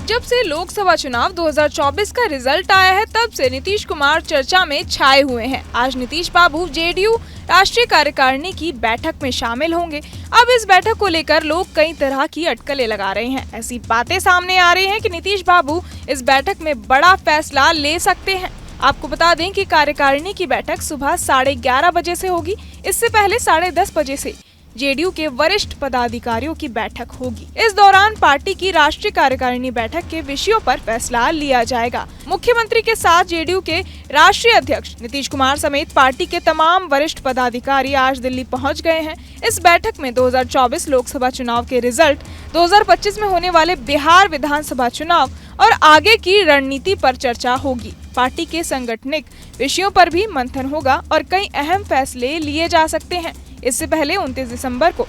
जब से लोकसभा चुनाव 2024 का रिजल्ट आया है, तब से नीतीश कुमार चर्चा में छाए हुए हैं। आज नीतीश बाबू जेडीयू राष्ट्रीय कार्यकारिणी की बैठक में शामिल होंगे। अब इस बैठक को लेकर लोग कई तरह की अटकलें लगा रहे हैं। ऐसी बातें सामने आ रही हैं कि नीतीश बाबू इस बैठक में बड़ा फैसला ले सकते हैं। आपको बता दें कि कार्यकारिणी की बैठक सुबह 11:30 बजे से होगी। इससे पहले 10:30 बजे से जेडीयू के वरिष्ठ पदाधिकारियों की बैठक होगी। इस दौरान पार्टी की राष्ट्रीय कार्यकारिणी बैठक के विषयों पर फैसला लिया जाएगा। मुख्यमंत्री के साथ जेडीयू के राष्ट्रीय अध्यक्ष नीतीश कुमार समेत पार्टी के तमाम वरिष्ठ पदाधिकारी आज दिल्ली पहुंच गए हैं। इस बैठक में 2024 लोकसभा चुनाव के रिजल्ट, 2025 में होने वाले बिहार विधानसभा चुनाव और आगे की रणनीति पर चर्चा होगी। पार्टी के संगठनिक विषयों पर भी मंथन होगा और कई अहम फैसले लिए जा सकते हैं। इससे पहले 29 दिसंबर को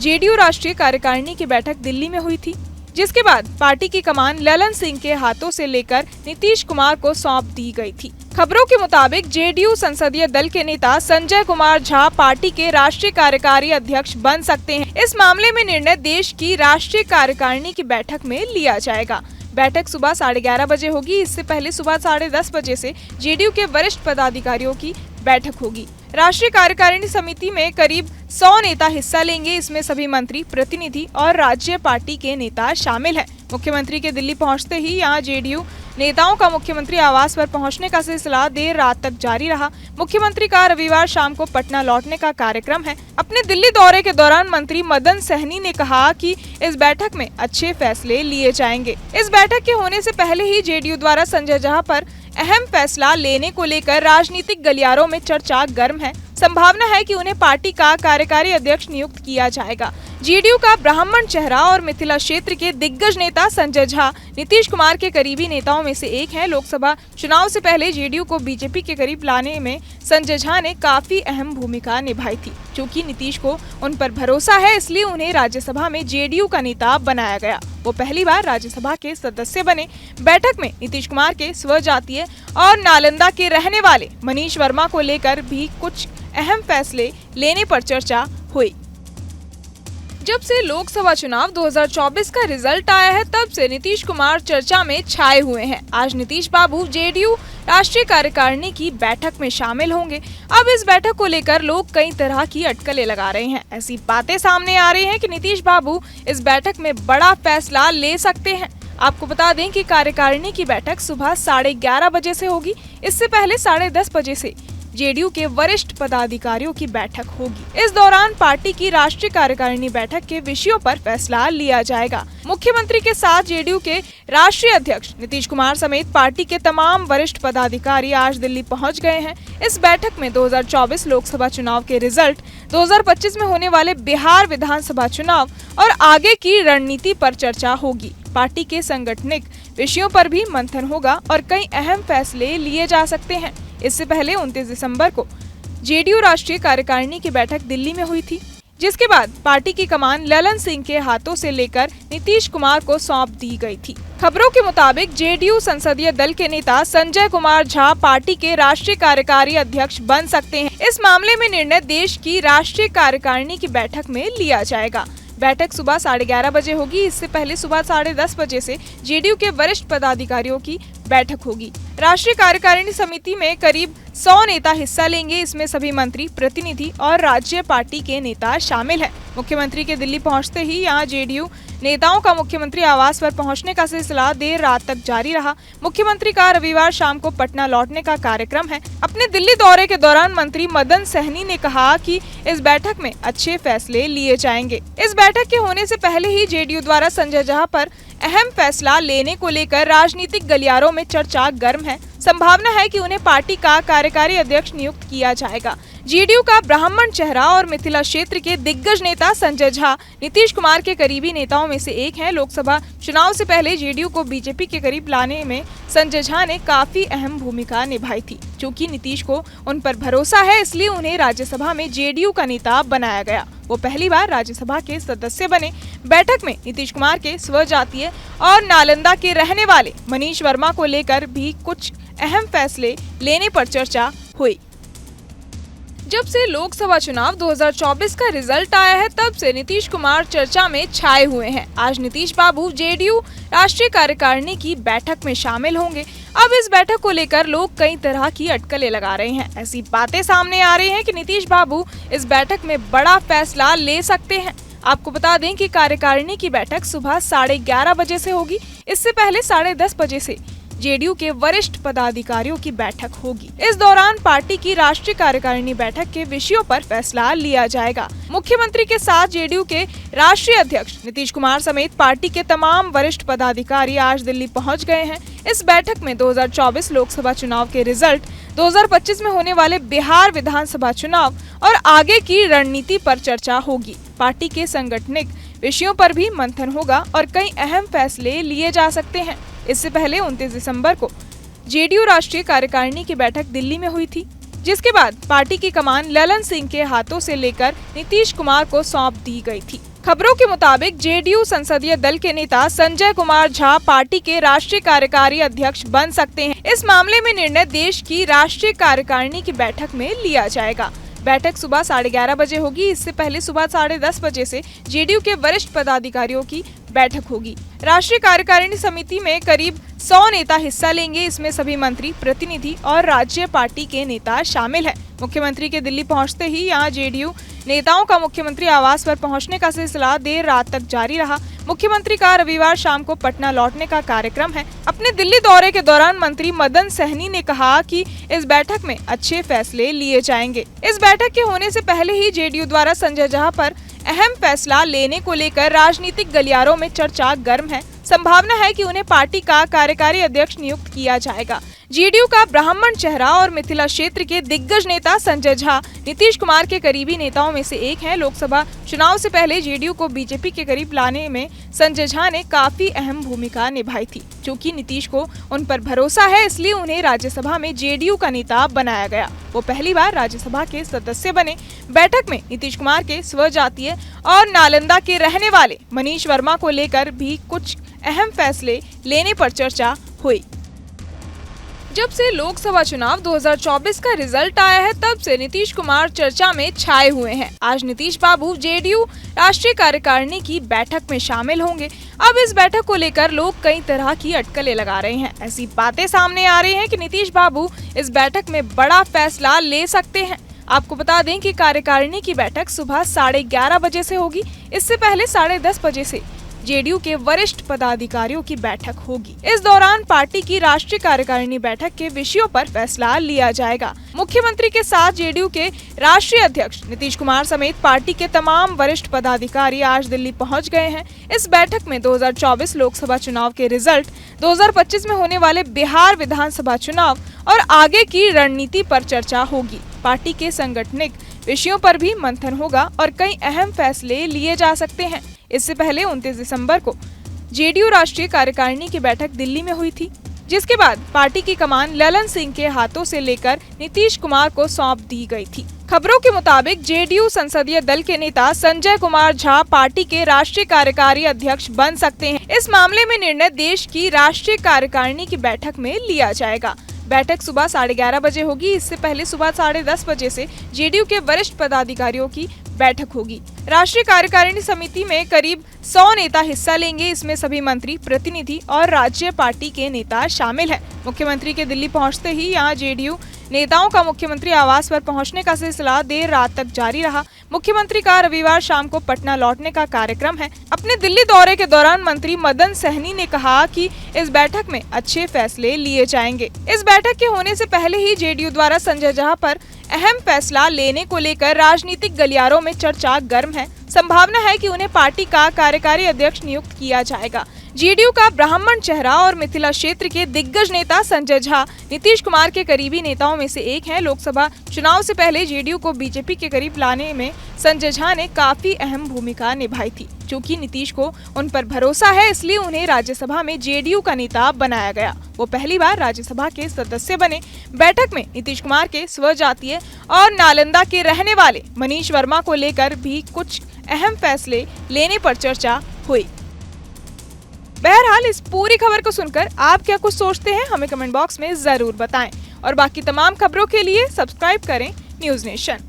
जेडीयू राष्ट्रीय कार्यकारिणी की बैठक दिल्ली में हुई थी, जिसके बाद पार्टी की कमान ललन सिंह के हाथों से लेकर नीतीश कुमार को सौंप दी गई थी। खबरों के मुताबिक जेडीयू संसदीय दल के नेता संजय कुमार झा पार्टी के राष्ट्रीय कार्यकारी अध्यक्ष बन सकते हैं। इस मामले में निर्णय देश की राष्ट्रीय कार्यकारिणी की बैठक में लिया जाएगा। बैठक सुबह 11:30 बजे होगी। इससे पहले सुबह 10:30 बजे से जेडीयू के वरिष्ठ पदाधिकारियों की बैठक होगी। राष्ट्रीय कार्यकारिणी समिति में करीब 100 नेता हिस्सा लेंगे। इसमें सभी मंत्री, प्रतिनिधि और राज्य पार्टी के नेता शामिल हैं। मुख्यमंत्री के दिल्ली पहुंचते ही यहां जेडीयू नेताओं का मुख्यमंत्री आवास पर पहुंचने का सिलसिला देर रात तक जारी रहा। मुख्यमंत्री का रविवार शाम को पटना लौटने का कार्यक्रम है। अपने दिल्ली दौरे के दौरान मंत्री मदन सहनी ने कहा कि इस बैठक में अच्छे फैसले लिए जाएंगे। इस बैठक के होने से पहले ही जेडीयू द्वारा संजय झा पर अहम फैसला लेने को लेकर राजनीतिक गलियारों में चर्चा गर्म है। संभावना है कि उन्हें पार्टी का कार्यकारी अध्यक्ष नियुक्त किया जाएगा। जेडीयू का ब्राह्मण चेहरा और मिथिला क्षेत्र के दिग्गज नेता संजय झा नीतीश कुमार के करीबी नेताओं में से एक हैं। लोकसभा चुनाव से पहले जेडीयू को बीजेपी के करीब लाने में संजय झा ने काफी अहम भूमिका निभाई थी। क्योंकि नीतीश को उन पर भरोसा है, इसलिए उन्हें राज्यसभा में जेडीयू का नेता बनाया गया। वो पहली बार राज्यसभा के सदस्य बने। बैठक में नीतीश कुमार के स्वजातीय और नालंदा के रहने वाले मनीष वर्मा को लेकर भी कुछ अहम फैसले लेने पर चर्चा हुई। जब से लोकसभा चुनाव 2024 का रिजल्ट आया है, तब से नीतीश कुमार चर्चा में छाए हुए हैं। आज नीतीश बाबू जेडीयू राष्ट्रीय कार्यकारिणी की बैठक में शामिल होंगे। अब इस बैठक को लेकर लोग कई तरह की अटकलें लगा रहे हैं। ऐसी बातें सामने आ रही हैं कि नीतीश बाबू इस बैठक में बड़ा फैसला ले सकते हैं। आपको बता दें कि कार्यकारिणी की बैठक सुबह 11:30 बजे से होगी। इससे पहले 10:30 बजे से जेडीयू के वरिष्ठ पदाधिकारियों की बैठक होगी। इस दौरान पार्टी की राष्ट्रीय कार्यकारिणी बैठक के विषयों पर फैसला लिया जाएगा। मुख्यमंत्री के साथ जेडीयू के राष्ट्रीय अध्यक्ष नीतीश कुमार समेत पार्टी के तमाम वरिष्ठ पदाधिकारी आज दिल्ली पहुंच गए हैं। इस बैठक में 2024 लोकसभा चुनाव के रिजल्ट, 2025 में होने वाले बिहार विधानसभा चुनाव और आगे की रणनीति पर चर्चा होगी। पार्टी के संगठनिक विषयों पर भी मंथन होगा और कई अहम फैसले लिए जा सकते हैं। इससे पहले 29 दिसंबर को जेडीयू राष्ट्रीय कार्यकारिणी की बैठक दिल्ली में हुई थी, जिसके बाद पार्टी की कमान ललन सिंह के हाथों से लेकर नीतीश कुमार को सौंप दी गई थी। खबरों के मुताबिक जेडीयू संसदीय दल के नेता संजय कुमार झा पार्टी के राष्ट्रीय कार्यकारी अध्यक्ष बन सकते हैं। इस मामले में निर्णय देश की राष्ट्रीय कार्यकारिणी की बैठक में लिया जाएगा। बैठक सुबह 11:30 बजे होगी। इससे पहले सुबह 10:30 बजे से जेडीयू के वरिष्ठ पदाधिकारियों की बैठक होगी। राष्ट्रीय कार्यकारिणी समिति में करीब 100 नेता हिस्सा लेंगे। इसमें सभी मंत्री, प्रतिनिधि और राज्य पार्टी के नेता शामिल हैं। मुख्यमंत्री के दिल्ली पहुंचते ही यहां जेडीयू नेताओं का मुख्यमंत्री आवास पर पहुंचने का सिलसिला देर रात तक जारी रहा। मुख्यमंत्री का रविवार शाम को पटना लौटने का कार्यक्रम है। अपने दिल्ली दौरे के दौरान मंत्री मदन सहनी ने कहा कि इस बैठक में अच्छे फैसले लिए जाएंगे। इस बैठक के होने से पहले ही जेडीयू द्वारा संजय झा पर अहम फैसला लेने को लेकर राजनीतिक गलियारों में चर्चा गर्म है। संभावना है कि उन्हें पार्टी का कार्यकारी अध्यक्ष नियुक्त किया जाएगा। जेडीयू का ब्राह्मण चेहरा और मिथिला क्षेत्र के दिग्गज नेता संजय झा नीतीश कुमार के करीबी नेताओं में से एक हैं। लोकसभा चुनाव से पहले जेडीयू को बीजेपी के करीब लाने में संजय झा ने काफी अहम भूमिका निभाई थी। क्योंकि नीतीश को उन पर भरोसा है, इसलिए उन्हें राज्यसभा में जेडीयू का नेता बनाया गया। वो पहली बार राज्यसभा के सदस्य बने। बैठक में नीतीश कुमार के स्वजातीय और नालंदा के रहने वाले मनीष वर्मा को लेकर भी कुछ अहम फैसले लेने पर चर्चा हुई। जब से लोकसभा चुनाव 2024 का रिजल्ट आया है तब से नीतीश कुमार चर्चा में छाए हुए हैं। आज नीतीश बाबू जेडीयू राष्ट्रीय कार्यकारिणी की बैठक में शामिल होंगे। अब इस बैठक को लेकर लोग कई तरह की अटकलें लगा रहे हैं। ऐसी बातें सामने आ रही हैं कि नीतीश बाबू इस बैठक में बड़ा फैसला ले सकते हैं। आपको बता दें कि कार्यकारिणी की बैठक सुबह 11:30 बजे से होगी। इससे पहले 10:30 बजे से जेडीयू के वरिष्ठ पदाधिकारियों की बैठक होगी। इस दौरान पार्टी की राष्ट्रीय कार्यकारिणी बैठक के विषयों पर फैसला लिया जाएगा। मुख्यमंत्री के साथ जेडीयू के राष्ट्रीय अध्यक्ष नीतीश कुमार समेत पार्टी के तमाम वरिष्ठ पदाधिकारी आज दिल्ली पहुंच गए हैं। इस बैठक में 2024 लोकसभा चुनाव के रिजल्ट, 2025 में होने वाले बिहार विधानसभा चुनाव और आगे की रणनीति पर चर्चा होगी। पार्टी के सांगठनिक विषयों पर भी मंथन होगा और कई अहम फैसले लिए जा सकते हैं। इससे पहले 29 दिसंबर को जेडीयू राष्ट्रीय कार्यकारिणी की बैठक दिल्ली में हुई थी, जिसके बाद पार्टी की कमान ललन सिंह के हाथों से लेकर नीतीश कुमार को सौंप दी गई थी। खबरों के मुताबिक जेडीयू संसदीय दल के नेता संजय कुमार झा पार्टी के राष्ट्रीय कार्यकारी अध्यक्ष बन सकते हैं। इस मामले में निर्णय देश की राष्ट्रीय कार्यकारिणी की बैठक में लिया जाएगा। बैठक सुबह 11:30 बजे होगी। इससे पहले सुबह 10:30 बजे से जेडीयू के वरिष्ठ पदाधिकारियों की बैठक होगी। राष्ट्रीय कार्यकारिणी समिति में करीब 100 नेता हिस्सा लेंगे। इसमें सभी मंत्री, प्रतिनिधि और राज्य पार्टी के नेता शामिल हैं। मुख्यमंत्री के दिल्ली पहुंचते ही यहां जेडीयू नेताओं का मुख्यमंत्री आवास पर पहुंचने का सिलसिला देर रात तक जारी रहा। मुख्यमंत्री का रविवार शाम को पटना लौटने का कार्यक्रम है। अपने दिल्ली दौरे के दौरान मंत्री मदन सहनी ने कहा कि इस बैठक में अच्छे फैसले लिए जाएंगे। इस बैठक के होने से पहले ही जेडीयू द्वारा संजय झा पर अहम फैसला लेने को लेकर राजनीतिक गलियारों में चर्चा गर्म है। संभावना है कि उन्हें पार्टी का कार्यकारी अध्यक्ष नियुक्त किया जाएगा। जेडीयू का ब्राह्मण चेहरा और मिथिला क्षेत्र के दिग्गज नेता संजय झा नीतीश कुमार के करीबी नेताओं में से एक हैं। लोकसभा चुनाव से पहले जेडीयू को बीजेपी के करीब लाने में संजय झा ने काफी अहम भूमिका निभाई थी। चूंकि नीतीश को उन पर भरोसा है, इसलिए उन्हें राज्यसभा में जेडीयू का नेता बनाया गया। वो पहली बार राज्यसभा के सदस्य बने। बैठक में नीतीश कुमार के स्वजातीय और नालंदा के रहने वाले मनीष वर्मा को लेकर भी कुछ अहम फैसले लेने पर चर्चा हुई। जब से लोकसभा चुनाव 2024 का रिजल्ट आया है तब से नीतीश कुमार चर्चा में छाए हुए हैं। आज नीतीश बाबू जेडीयू राष्ट्रीय कार्यकारिणी की बैठक में शामिल होंगे। अब इस बैठक को लेकर लोग कई तरह की अटकलें लगा रहे हैं। ऐसी बातें सामने आ रही हैं कि नीतीश बाबू इस बैठक में बड़ा फैसला ले सकते हैं। आपको बता दें कि कार्यकारिणी की बैठक सुबह 11:30 बजे से होगी। इससे पहले 10:30 बजे से जेडीयू के वरिष्ठ पदाधिकारियों की बैठक होगी। इस दौरान पार्टी की राष्ट्रीय कार्यकारिणी बैठक के विषयों पर फैसला लिया जाएगा। मुख्यमंत्री के साथ जेडीयू के राष्ट्रीय अध्यक्ष नीतीश कुमार समेत पार्टी के तमाम वरिष्ठ पदाधिकारी आज दिल्ली पहुंच गए हैं। इस बैठक में 2024 लोकसभा चुनाव के रिजल्ट, 2025 में होने वाले बिहार विधानसभा चुनाव और आगे की रणनीति पर चर्चा होगी। पार्टी के सांगठनिक विषयों पर भी मंथन होगा और कई अहम फैसले लिए जा सकते हैं। इससे पहले 29 दिसंबर को जेडीयू राष्ट्रीय कार्यकारिणी की बैठक दिल्ली में हुई थी, जिसके बाद पार्टी की कमान ललन सिंह के हाथों से लेकर नीतीश कुमार को सौंप दी गई थी। खबरों के मुताबिक जेडीयू संसदीय दल के नेता संजय कुमार झा पार्टी के राष्ट्रीय कार्यकारी अध्यक्ष बन सकते हैं। इस मामले में निर्णय देश की राष्ट्रीय कार्यकारिणी की बैठक में लिया जाएगा। बैठक सुबह 11:30 बजे होगी। इससे पहले सुबह 10:30 बजे से जेडीयू के वरिष्ठ पदाधिकारियों की बैठक होगी। राष्ट्रीय कार्यकारिणी समिति में करीब 100 नेता हिस्सा लेंगे। इसमें सभी मंत्री, प्रतिनिधि और राज्य पार्टी के नेता शामिल हैं। मुख्यमंत्री के दिल्ली पहुंचते ही यहां जेडीयू नेताओं का मुख्यमंत्री आवास पर पहुंचने का सिलसिला देर रात तक जारी रहा। मुख्यमंत्री का रविवार शाम को पटना लौटने का कार्यक्रम है। अपने दिल्ली दौरे के दौरान मंत्री मदन सहनी ने कहा कि इस बैठक में अच्छे फैसले लिए जाएंगे। इस बैठक के होने से पहले ही जेडीयू द्वारा संजय झा पर अहम फैसला लेने को लेकर राजनीतिक गलियारों में चर्चा गर्म है। संभावना है कि उन्हें पार्टी का कार्यकारी अध्यक्ष नियुक्त किया जाएगा। जेडीयू का ब्राह्मण चेहरा और मिथिला क्षेत्र के दिग्गज नेता संजय झा नीतीश कुमार के करीबी नेताओं में से एक हैं। लोकसभा चुनाव से पहले जेडीयू को बीजेपी के करीब लाने में संजय झा ने काफी अहम भूमिका निभाई थी। चूंकि नीतीश को उन पर भरोसा है, इसलिए उन्हें राज्यसभा में जेडीयू का नेता बनाया गया। वो पहली बार राज्यसभा के सदस्य बने। बैठक में नीतीश कुमार के स्वजातीय और नालंदा के रहने वाले मनीष वर्मा को लेकर भी कुछ अहम फैसले लेने पर चर्चा हुई। बहरहाल इस पूरी खबर को सुनकर आप क्या कुछ सोचते हैं, हमें कमेंट बॉक्स में जरूर बताएं और बाकी तमाम खबरों के लिए सब्सक्राइब करें न्यूज़ नेशन।